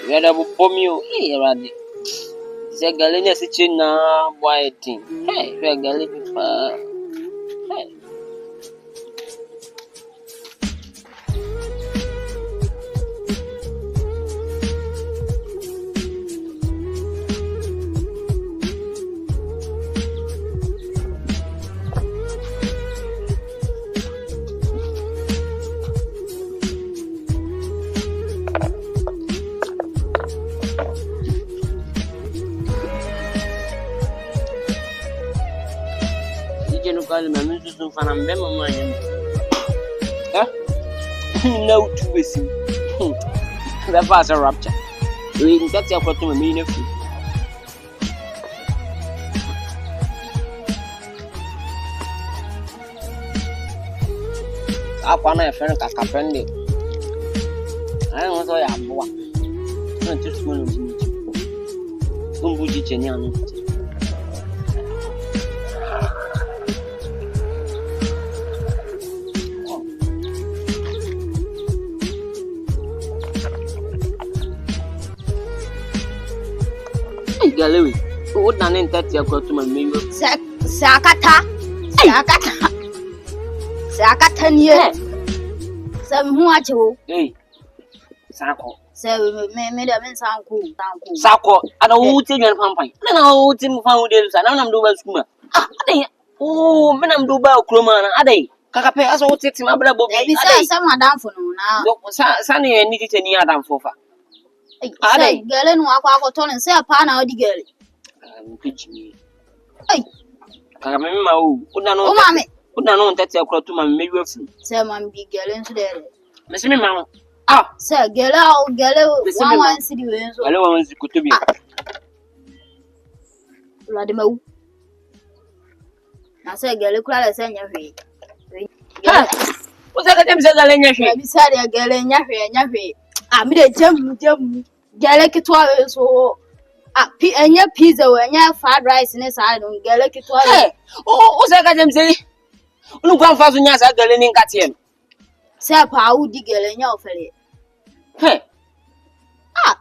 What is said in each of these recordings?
Yada bomio, radi. Zagalenia sichina whiting. Hey, regali pa. Hey. Call my music to fan and bema money. Huh? No to listen. That was a rapture. We can get your to a meaning. Up on a friend of Capendi. I don't know. I am one. Not too small. Umbuji Chenian. Gallery. What an entity across to my mirror. Sakata. Sakata near. Some who Hey, Sako. So, made a man sound cool. Sako, I don't think you're pumping. Then I'll think found this, and I'm doing schooner. Oh, men, I'm doing about Cromana. Are they? Kakape, as all six my brother. Besides, someone down for now. Sunny and Nikki near them for far. Are they? Girl and walk out on and say a pan out the girl. Pitch me. Hey, Kamama, would not know that you're close to my mirror. Someone be girl into there. Miss me, Mamma. Ah, sir, girl out, girl, one city wins. I don't want to be. Ladimo. I say, girl, cry, send your feet. What's that? I'm saying, beside a girl in your feet. I made a jump. Gallic 12 so and your pizza when you have fried rice in his side on Gallic 12. Oh, what's that? I'm saying, look, 1,000 years ago, in Catien. Say, Pau, the girl in your fillet. Hey,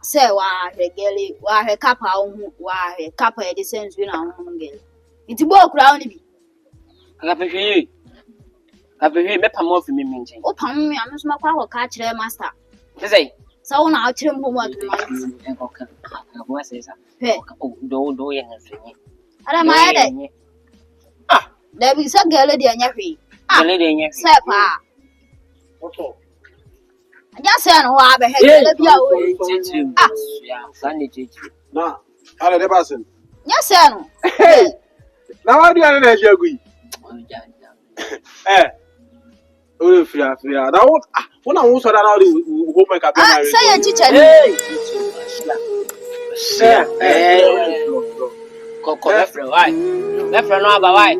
say, why her galley, why her kappa, why her kappa descends with our home girl. It's a walk round me. I appreciate more for me. Oh, Pam, I must not call catch their master. Say, so now tell him what to say. Oh, do anything. I am my there be some girl in your feet. Say, Pa. I just said, oh, I have a Sunday. No, I don't know. Yes, sir. Now, I don't know. Eh, oh, free. Now, when I was around the woman, I say a teacher. Coco, left, right. Left, right.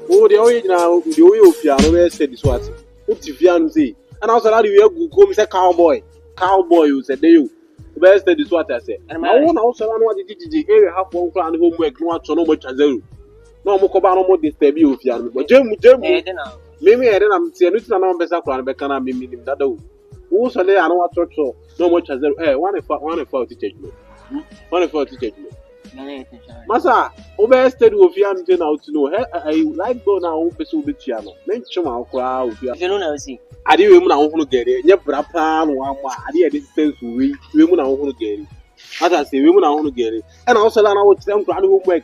Oh, the only now, the way of Piano said this was what if you say, and also how you go, Mr. Cowboy, you said, you best said this what I said. And I want also what the area have one crown homework, no much as zero. No more cobano more disturb you, but Jim, maybe I didn't see a little number of crown, but can I be meaning that though? Who said I know what so no much as zero. One if teacher. One if teacher. Masa, obested with young ten out to know. I like go now, pursue the piano. Mention our crowd. You don't see. I didn't want to get it. Yep, Rapan, I did this sense we women are going to get it. As I say, women are going to get it. And also, I would tell them homework.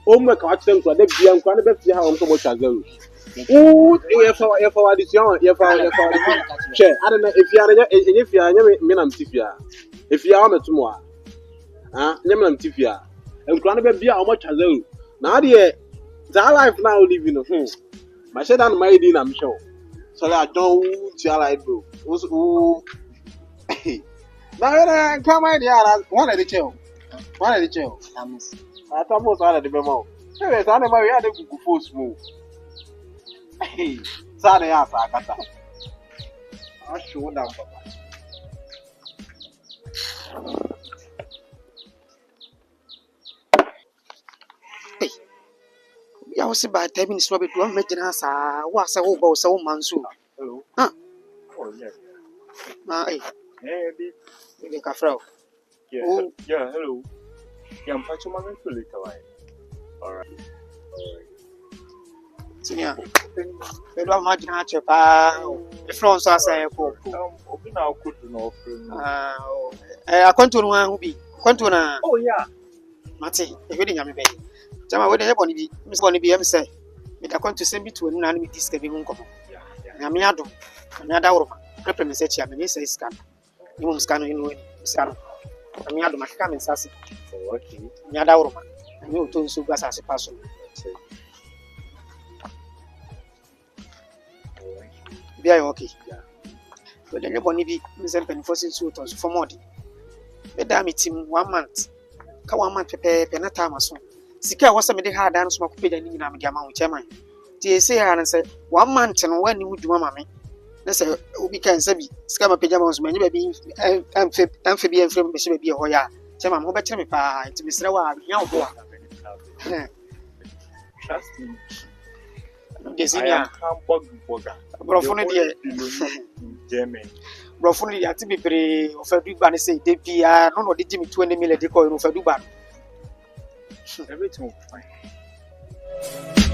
Homework, I tell them to let be quite a bit how so much as well. Oh, if I this young, if I don't know if you are Minam Tifia. If you are tomorrow, Minam Tifia. And granted, be how much as well. Now, dear, that life now living of home. My shed and my din, I'm sure. So I don't tell I do. Now, come on, yeah, one at the chair. One at the chair. I almost out of the memo. Yes, I never had a good full smooth. Hey, Sunday, I got that. show down, Papa. Ya wo se ba ta bi ni so be do me gina sa wa sa wo ba wo sa wo manso. Hello. Ah, Oh yeah. na Hey, babe. ni ka fra. Yeah. Oh. Yeah. Hello. Yeah, I'm patching my mental later. All right. Tinia. Be do ma gina che pa. E fra so asa ko. Obi na could no friend. Akwanto no hu bi. Akwanto na Oh yeah. mate. E hwe de nyame be. Jama we de ye boni bi. Miss boni bi em say. Me da akwanto sem bi to na na me diska bi hu nkomo. Yeah. Nyame ado. Nyame adawro. Prepare me se chia me say scan. Ni mo scan no inu scan. Nyame ado makaka me nsase. Oh, okay. Nyame adawro ma. Ni o to nso gasa ase paso. Be ayo okay. Yeah. We de ye boni bi me say pen for sin so to so for mod. Be da me team 1 month. Ka 1 month pepe na time aso. Sika wo se me de ha da no so makopɛ da ni nyina me de ama wo chairman. Ti e say ha na say 1 month no wani wo dwuma ma me. Na say obi kan say bi sika ma pagya ma so me nya ba bi amfe bi amfe me se ba bi ho ya. Chairman mo be kire me pa nti me sere wa nya wo do a. Trust me. Desinia. Brofo no de German. Brofo no de ati bebre o fa du ba ne say de bia no no de jimi 20 million de ko no fa du ba. Everything fine.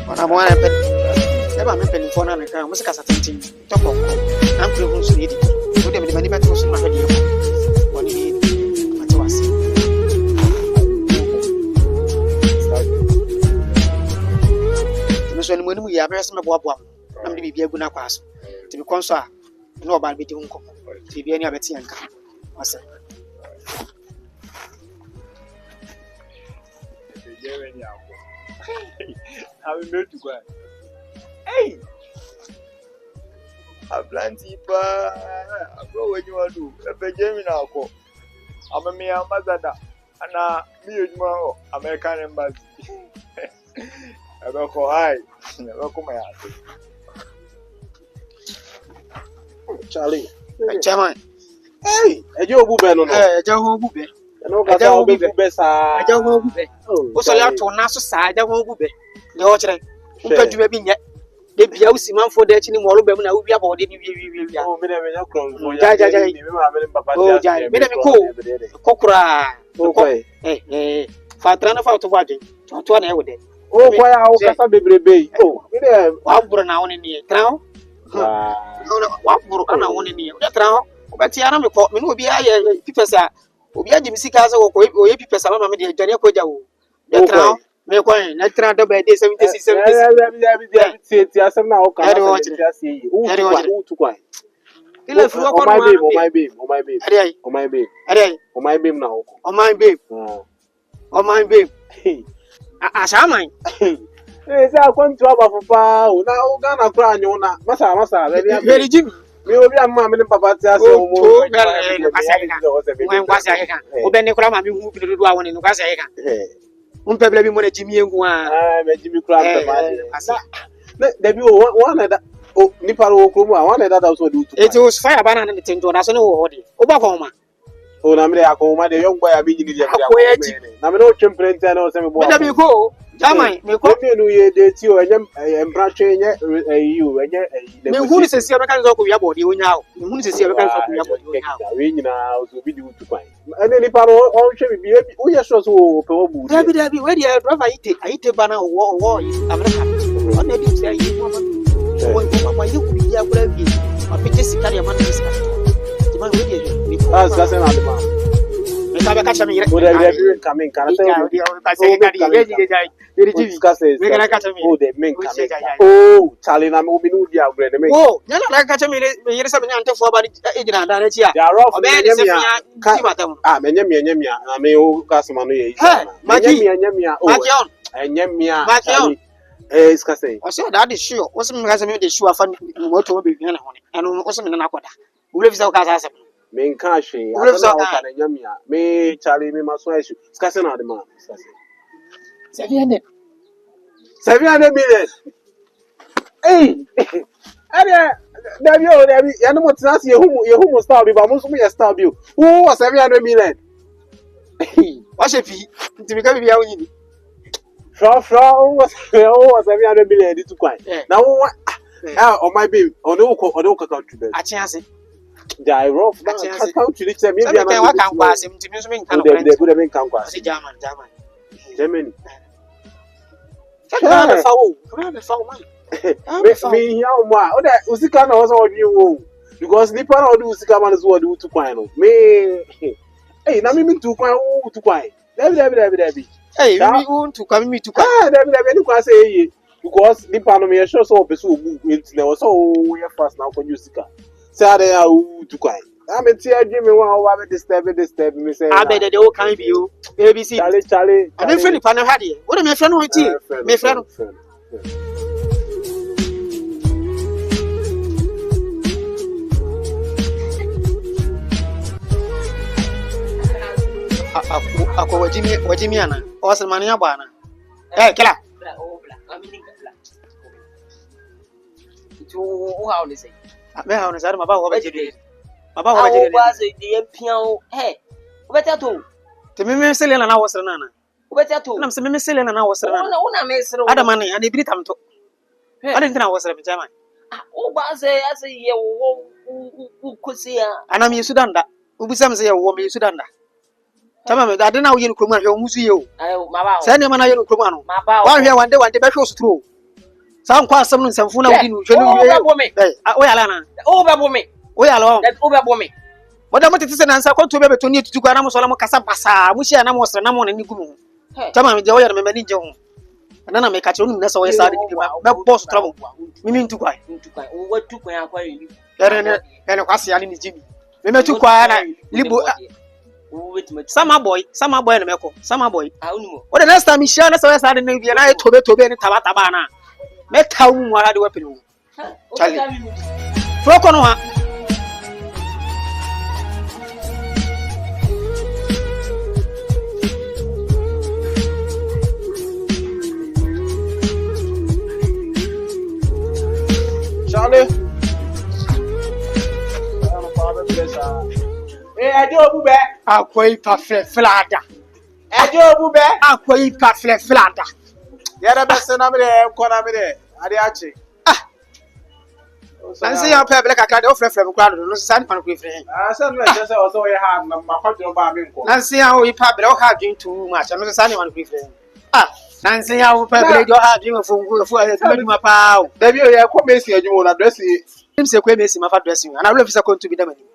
Ona mo ana pe. E ba me pe phone na kan mo se kasa tintin. Toko. Am pre ho so yedi. O de me mani ba to so ma hadi. Woni ati wase. So ni mo ni mu ya be se me boaboa. Na me de bibia gu na kwaso. Ti be konso a na oba be di hunko. Ti bibia ni abeti yanka. Wase. German ya. How we made to go. Hey. A plenty pa. Bro, when you want to be German ako. I'm a me ambassador. Ana me ejuma American embassy. Abako hi. Abako my house. Charlie. Chairman. Hey, ejo obu be no no. Eja ho obu be. No ka sa obu be sa. Eja ho obu be. O so ya to na so sa eja ho obu be. Ne ho kire. Mpa dwuma bi nye. De bia wo simanfo da chi ni mo ro ba mu na wo bia ba de ni wi. Oh, me de me nya kron. Ja. Me ma me papa Oh, ja. Me de me ko. Kokura. Okay. Fa tra na fa to ba dwen. To na e wo de. Oh, boy, I will pass a baby. Oh, wa buru na woni ni tra ho. Wa buru ana woni ni. O tra ho. O ba ti ara me ko me no obi aye pipesa. Obi adi mi sika se wo ko o ye pipesa ma me de dwane ko ja wo. De tra ho. Me ko na tra do ba de 76 ti asem na o ka na ti ase yi. O tu kwa. Ile fu ko my babe. My babe na o. O my babe. Ashaman. Say akwantu aba papa o na o ga na kura anyo na masa Very Jimmy. Me obi amma me papa ti ase o mo. O kwasa heka. O be ne kura ma me hu bi do awon ni kwasa heka. Umpe bla bi mo na Jimmy engu a. Me Jimmy kura papa. Na debi o one na da o nipa ro ko mu a one na da so do tu. It was fire banana ni tento na so ne wo hodi. O ba ko ma. O na me akoma de young boy abi nyini de na me no twemprente na o se me bo. Me da bi ko. Jamai me ko me no ye de ti o enyem embratwe nye you enye me hu ni sesi abeka nzo ko wi abode onya o me hu ni sesi abeka nzo ko wi abode onya o we nyina o so bi di utu kwan ene ni pa no o hwe bi o ye so o pe o bu dabi we dia driver ite bana wo America on na bi say yi mo mo ma yi ku bi ya kura bi ma pe sika ya ma na sika ti ma we dia ni ah ça c'est na de ma me ka be ka chame yire o da bi coming kana say o ka say ka di ye me kana ka chame o de men coming oh Charlie na me o minu dia agre de men oh nyana na ka chame me yire se me ante fo ba ni ejina da na chi a o be ni se fia ti matam ah me nyamia na me o kasema no ye nyamia o nyamia iska say o so that is sure o se me ka se me de sure afa moto be hia na ho ne eno o se me na akoda o le visa o ka sa se me nka hwe asa na o ka na nyamia me Charlie me maso asu iska say na de ma iska say 700 million hey Debbie, animal trans, you style, but most of me a style you. Who was 700 million? What's a fee? To become a young Frau was 700 million to quite. Now, what? On my baby, on the country. I chance it. Die rough, country, it's a million. I can't pass him to me. They would have been come back. German. Me, Usika was all you because Nippon or do Usika man is what do to quine. Me, hey, now me to quine, to quine. Debbie. Hey, you want to come me to Debbie, say because Nippon me a show so pursue movement never so we are fast now for Usika. Saturday, to quine. I mean, see, I give me one disturb me say, I bet they all can't be you. ABC, Charlie. I'm in Philip and had it. What am I friend with you? My friend. Ako wajimiana wasa mania bwana kila itu o ha o le se me ha o ne sare maba ho ba jere ba se de pian o beta to te me sele na wasra na o beta to na me sele na wasra na una me sere ada mane ani biri tamto ada ntina wasra me jama o ba se ase ye wo kusia ana me Sudan da ubusam se ye wo me Sudan da tama me da na wo yin kroma hwe musu ye o maba se ne mana yin kroma no wa hwe wande be hwe sutro sa nkwa asem no nsamfu na wodi no hwe no o yala na o be bo me o yala o be bo me moda mo tete se na nsa kwanto be beto ni tutu kwa na mo so la mo kasa basa mo hia na mo sra na mo na ni gumu tama me je o yara me mani je ho na me ka che onu na so we sa de bi be boss trouble mimi ntu kwa o wa tu kwa akwa yi ene kwase ya ni jimi me metu kwa na libo sama boy na meko sama boy what the next time me share na so we sa de na bi na tobe ni taba na me tawu mu ara de wapelu chale froko no ha Charlie. Ajo bube. Akwai pafle flada. Ajo bube. Akwai pafle flada. Yara bese na me de ko na me de. Ade achi. Nansi ya pe bele kakra de ofrefre kwa do no san pan kwa frɛ. San na je se o so ye ha na makwadro ba me nko. Nansi ya o ipa bele o ha dwen too much. No san man kwa frɛ. Nansi ya o pe bele do ha dwen fu adwuma pa o. Da bi o ye ko mesi adwuma na dress nim se kwa mesi ma fa dress ana lo fisa kontu bi da mani.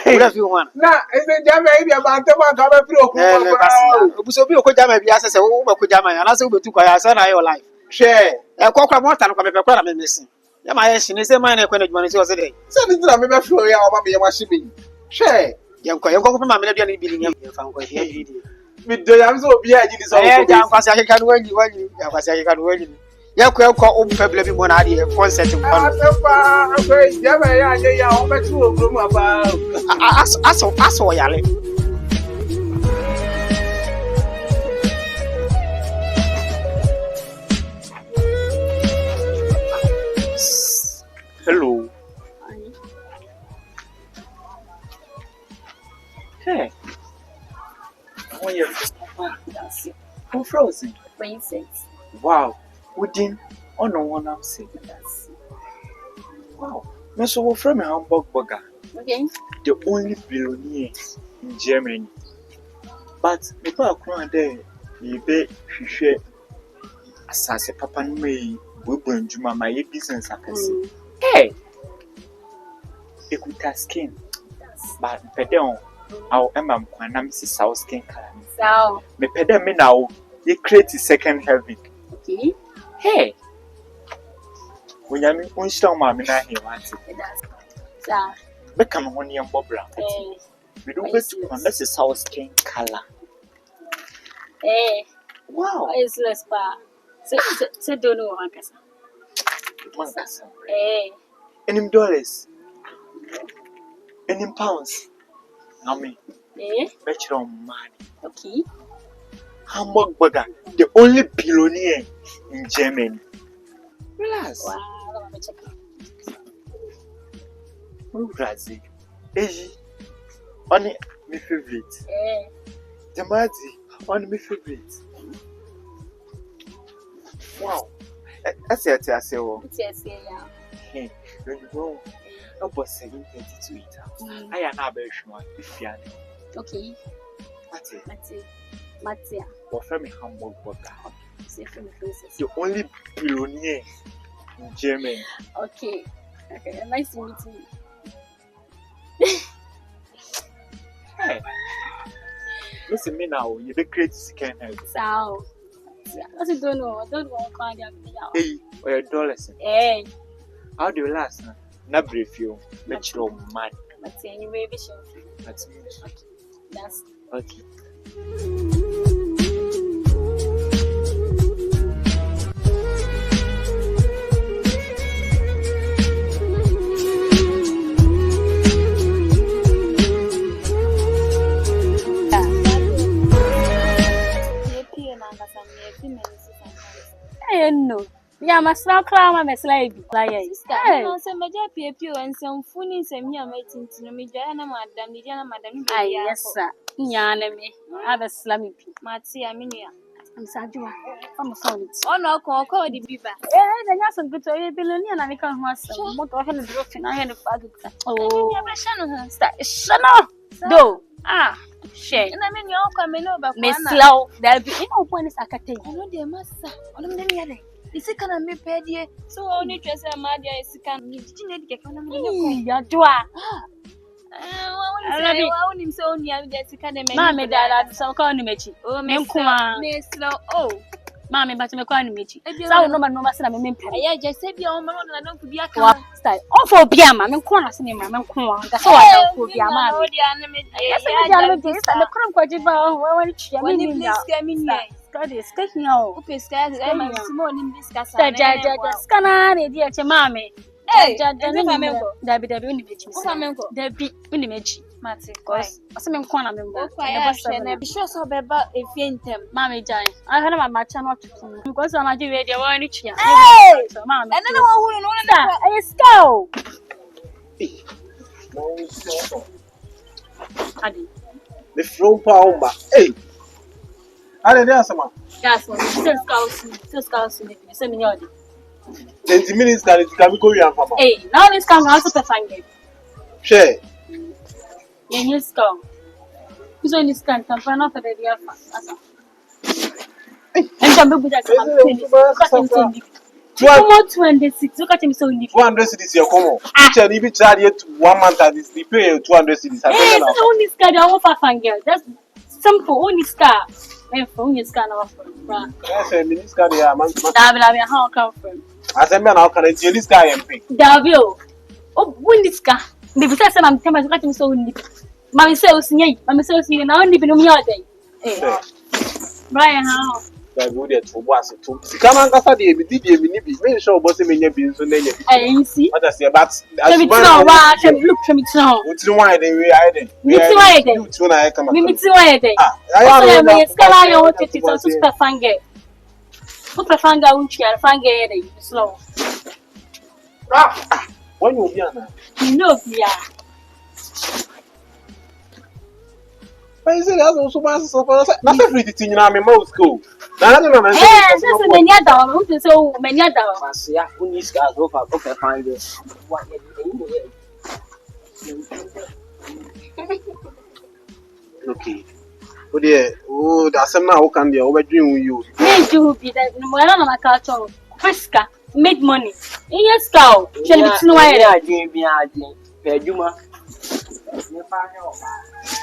Ura fi ho ana. Na ese jama ibi abante ma ka ba free okun pa. Obuso bi okọ jama bi asese wo ba ko jama ana se obetu kwa ya sa na your life. Share. Kokwa mo tan kwa me pe kwa na me mesi. Ya ma ye shine se man na kwa na dwuma se o se dey. Se ni dira me be free ya o ba me ye ma shibi. Share. Yanko pa ma me na dua ni bi ni ya fa nko ya bi di. Mi do ya so obi a gidi so. Ja kwasi akeka no wanyi ya kwasi akeka no wanyi. Ya kwa o mpa bla bi mo na ade concert mo. Asepa akwai jama ya anye ya o be tu ogro mu aba. Aso yale. Hello. Hey. Oh yeah. I'm frozen. Princess. Wow. Within no one I'm saying. Wow. Me so we from Hamburg burger. Okay. The only billionaire in Germany. But people are crying there. You be hwehwe asase papa no mai bobo njuma my business akase. Hey. Ekuta skin. But pedon I'll emam kwana misi South skin color. So. Me pedon me now. You create a second heaven. Okay. Hey. When you mean unshira ma me na he want it. So. Be come on your bobra. We do bet to unless it's South skin color. Wow. It's less pa. Se don't know mankasa. Mankasa. In dollars. In pounds. Now me. Bet you on money. Okay. Hamburg burger, the only billionaire in Germany. Relax. Wow, let me check. Brazil. On my favorite. Tamati, on my favorite. Wow. I say, Yes, yeah. When you go, no boss 7:30 to eat. I am not very sure if you are. Okay. Matia. Offer me Hamburg vodka. Say from the faces. The only billionaire in Germany. Okay. Nice to meet you. Hey. Listen me now, you be create scan head. So. I don't know. I don't know what kind of. Hey, or your dollars. Hey. How do you last? Na brief you. Let you man. Matia, you may be sure. That's me. That's Okay. no. Yeah, my snack clam, my slave. Like, no, some major PPO and some funny some young mates to me, Diana, Madame, yes, sir. Yaname. I have a slummy. Matia Minia. I'm Sajua. I'm sorry. Oh, no, call the beaver. Then you have some good billionaire and I can't have some more of a drop in I had a father. Oh, Shana. Do. Ah, shame. And I mean, you're coming over, Miss Slow. There'll be no point is I can take. I know dear master. On them the other. Is it can I be paid here? So only dress a mad is can you get on your door. I want him so near the academy. Mammy, that I'm so calling me. Oh, Miss Slow. Oh, Mammy, but I'm calling me. So no man, no master, I'm a I just said your mother, I don't be a style. Oh, for Biama, I'm corner cinema, I'm corner. That's all I know for Biama. Yes, I'm the crumb quite when you scare me. God is taking out. Okay, scared. I'm Simone discuss. Scanner, dear Mammy. Hey, Debbie, Debbie, Matty, cause some corner member. I'm sure so about a faint him. Mammy Jai, I had a match not because I'm a radio one each year. Hey, Mamma, and then who know that? Let's go. Adi. The front power. Hey. I didn't answer, man. That's what scouts, 20 minutes that it can go here for hey, now this can also perfect game. Share. You scout. Who's on this can come for the dear and some people that 226. Look at him so in 200 cities here come on. Each and every child here to 1 month at this they pay 200 cities. Hey, this is only scar I want for girl. That's simple only scar. And phone is kind of yes, a minister there, man. How come from? As a man, how can I tell this guy and pay? Davio. Oh, when this car. The business I'm telling you so only. My sales, my sales, now only been on your day. Brian, how? That would get to was it too. Come on, Cassa, the BD, make sure bossy may be in so I see. What I say about look from it now. What's the why they were hiding? You two and I come up. Mimi Tiwade. I am a scala or take it on super fange. Super fanga, which you are fange slow. When you are you know, yeah. But you say that's also that's everything in our most school. That's many other so many other. Yeah, who needs guys over okay find this. What okay. Oh dear, oh that's some now can they overdream with you. Make you be that no one on my culture. Fresca, make money. In your skull, shall be no way. I did be I did. Peduma.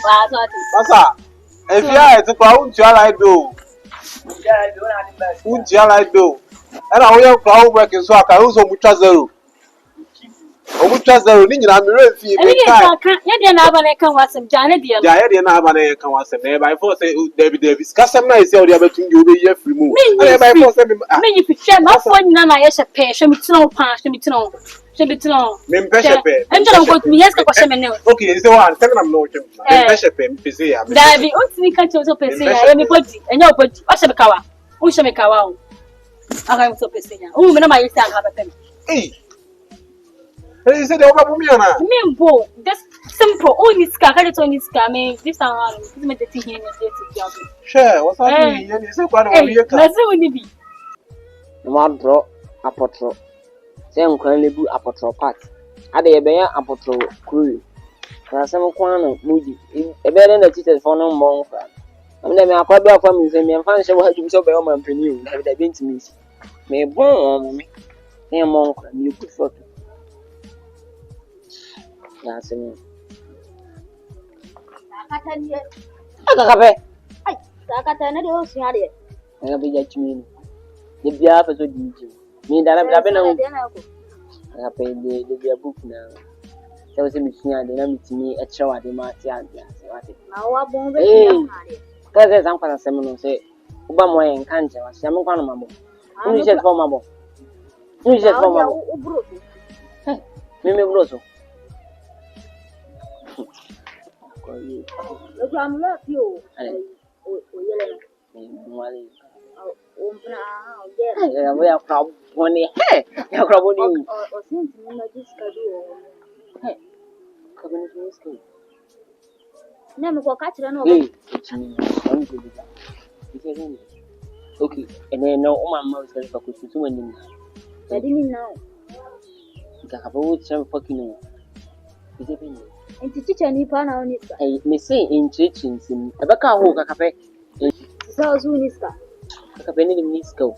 Masa, if you are to crowd, you like do. Who you like do? And I will crowd working so I can also much zero. Oh, much zero, I'm real fee. You didn't have an account was some Janet, dear. I didn't have an account was a neighbor. I thought David Davis. Custom nice, the other between you be here free move. I mean, if you share my phone, now I have a pay, show me to know, pass me to know. Should be to know. I'm going to go to me. Yes, okay, so I'm telling them no. Pressure pay, Pizia. David, what's the country of Pizia? Anybody, and your body, what's a cow? Who shall make a wow? I'm so Pizia. Oh, no, my son have a pen. Hey, He said, "Over me, Anna." Me bo, just simple. Only ska, carry to only ska. Me this around. This me the thing here is Sure, what's happening? You say, "What are you?" Let's see when you be. No draw apotro. Say nkwan lebu apotro part. Ade ye be ya apotro crew. Na sem kwan no muji. E be dey na teachers for no mbon fa. Am na me akwa be akwa mi say me mfa nche wa dum so be o man pani o. Na be da be ntimi si. Me bon me. Me mon kwa me good photo. Ya sem. Akatani. Akabe. Ai, akatani de o suya de. Na be ja chimi. Ni bia fa so dinji. Me da na be na akabe de bia book na. So say me sua de na mitimi e kire wade ma ati ade ase wate. Na wa bon be ya ma de. Kaze san kwa sem no say uba mo yen kan je wa sia me kwa no mabo. Unu je for mabo. Unu je for mabo. O bro. Me bro so. Le gram la pio. O yele. Me wale. O mpna o ge. Ya we akra boni. He, ya akra boni. O sinti me magiska do. Ka beni miski. Na me ko ka tire no. Eh, chini. On go bi. Ike ni. Okay, and then no mama was going to focus to winning. I didn't know. Gabo some fucking no. Is it been? And to teach any pan on it. I may say in churches in a baka hook a cafe. So soon is that. A penny in this go.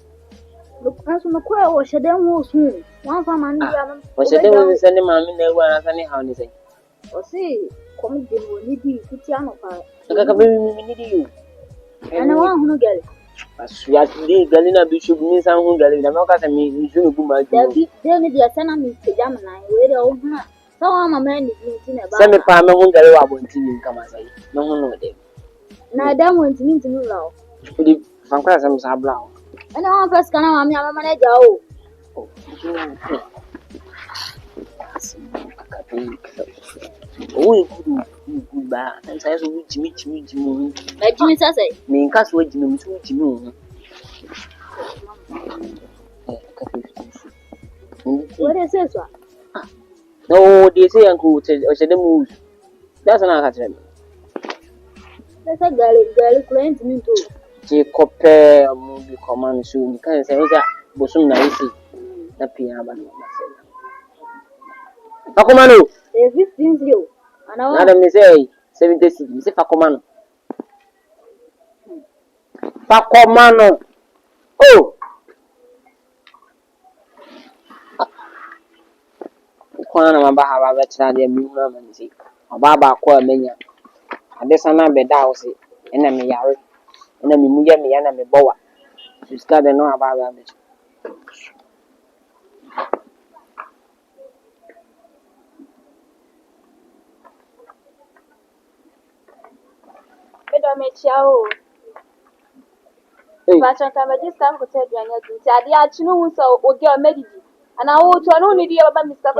Look, as on the quail or shed them was soon. One for man, was a day with sending mammy no one as any how say. Or say, come to you, Kutiano. I can be need you. And I want to get it. As we are today, Galina Bishop means I'm hungry. I'm not going to mean you shouldn't go my there. Then the Asana Mr. Jamina, where the old man. So I'm a man is in about. Send me Palmer won't get a want to come as I no one know them. Now, I want to mean to me now. From class, I'm Sabla. And I want first can I manager. Oh, good bad. And says, which meet me. Like Jimmy says, Me in cast with Jimmy. What is this one? No, they say Uncle or said the moves. That's an academy. That's a girl claim to me too. Jacob Pair movie command soon. You can't say that Bosum Naisi. The piano. Facomano. 15 and I Madam say 76. Mr. Facomano. Facomano. Oh. Kwana mamba haba vetra de miuna manzi. Obaba kwa menya. Adesana beda ose. Ena me yare. Ena me muya me yana me bowa. Siska de no ababa be. Bedo me chiao. Fashion can register ko te duanya du. Ti ade a chinu hu so oge o medidi. Ana wo to no ni di e baba Mr.